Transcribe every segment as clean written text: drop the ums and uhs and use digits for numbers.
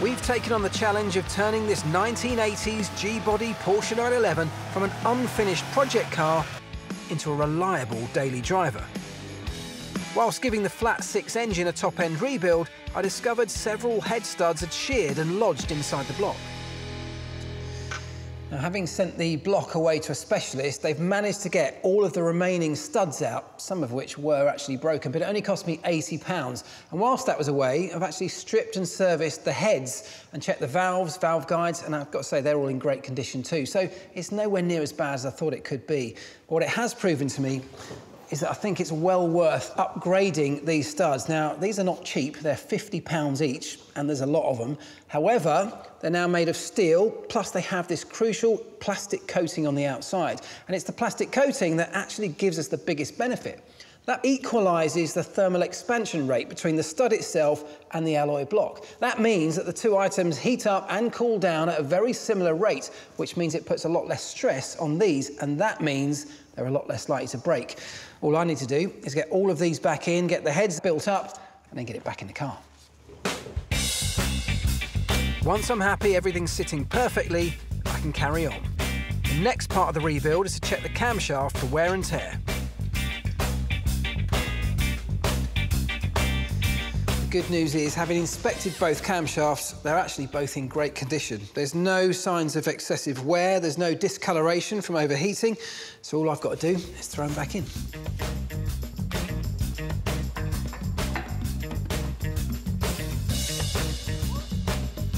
We've taken on the challenge of turning this 1980s G-body Porsche 911 from an unfinished project car into a reliable daily driver. Whilst giving the flat six engine a top-end rebuild, I discovered several head studs had sheared and lodged inside the block. Now, having sent the block away to a specialist, they've managed to get all of the remaining studs out, some of which were actually broken, but it only cost me £80. And whilst that was away, I've actually stripped and serviced the heads and checked the valves, valve guides, and I've got to say they're all in great condition too. So it's nowhere near as bad as I thought it could be. But what it has proven to me is that I think it's well worth upgrading these studs. Now, these are not cheap, they're £50 each, and there's a lot of them. However, they're now made of steel, plus they have this crucial plastic coating on the outside. And it's the plastic coating that actually gives us the biggest benefit. That equalises the thermal expansion rate between the stud itself and the alloy block. That means that the two items heat up and cool down at a very similar rate, which means it puts a lot less stress on these, and that means they're a lot less likely to break. All I need to do is get all of these back in, get the heads built up, and then get it back in the car. Once I'm happy everything's sitting perfectly, I can carry on. The next part of the rebuild is to check the camshaft for wear and tear. The good news is, having inspected both camshafts, they're actually both in great condition. There's no signs of excessive wear, there's no discoloration from overheating, so all I've got to do is throw them back in.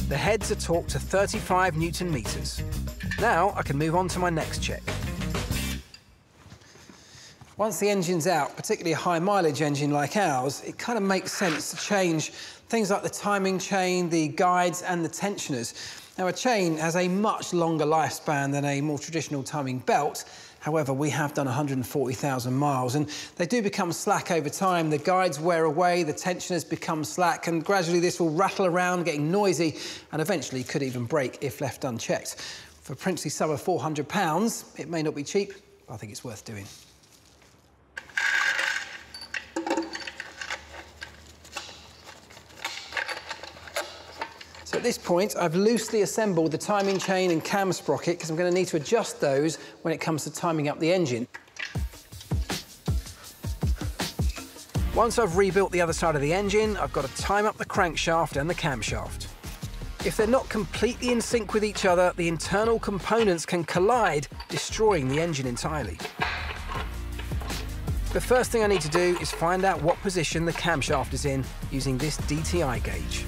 The heads are torqued to 35 Newton meters. Now I can move on to my next check. Once the engine's out, particularly a high mileage engine like ours, it kind of makes sense to change things like the timing chain, the guides and the tensioners. Now, a chain has a much longer lifespan than a more traditional timing belt. However, we have done 140,000 miles and they do become slack over time. The guides wear away, the tensioners become slack, and gradually this will rattle around, getting noisy, and eventually could even break if left unchecked. For a princely sum of £400, it may not be cheap, but I think it's worth doing. So at this point, I've loosely assembled the timing chain and cam sprocket because I'm going to need to adjust those when it comes to timing up the engine. Once I've rebuilt the other side of the engine, I've got to time up the crankshaft and the camshaft. If they're not completely in sync with each other, the internal components can collide, destroying the engine entirely. The first thing I need to do is find out what position the camshaft is in using this DTI gauge.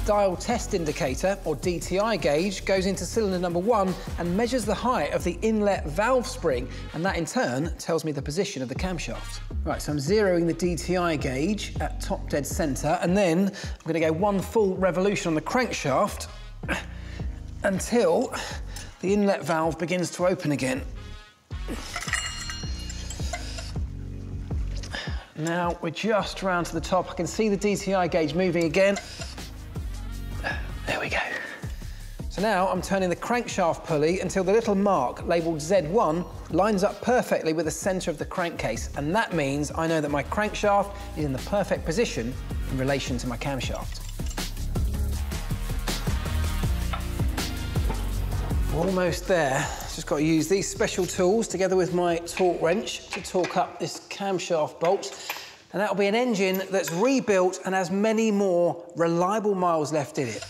Dial test indicator, or DTI gauge, goes into cylinder number 1 and measures the height of the inlet valve spring, and that in turn tells me the position of the camshaft. Right, so I'm zeroing the DTI gauge at top dead center, and then I'm going to go one full revolution on the crankshaft until the inlet valve begins to open again. Now we're just round to the top. I can see the DTI gauge moving again. There we go. So now I'm turning the crankshaft pulley until the little mark labelled Z1 lines up perfectly with the centre of the crankcase, and that means I know that my crankshaft is in the perfect position in relation to my camshaft. Almost there. Just got to use these special tools together with my torque wrench to torque up this camshaft bolt. And that'll be an engine that's rebuilt and has many more reliable miles left in it.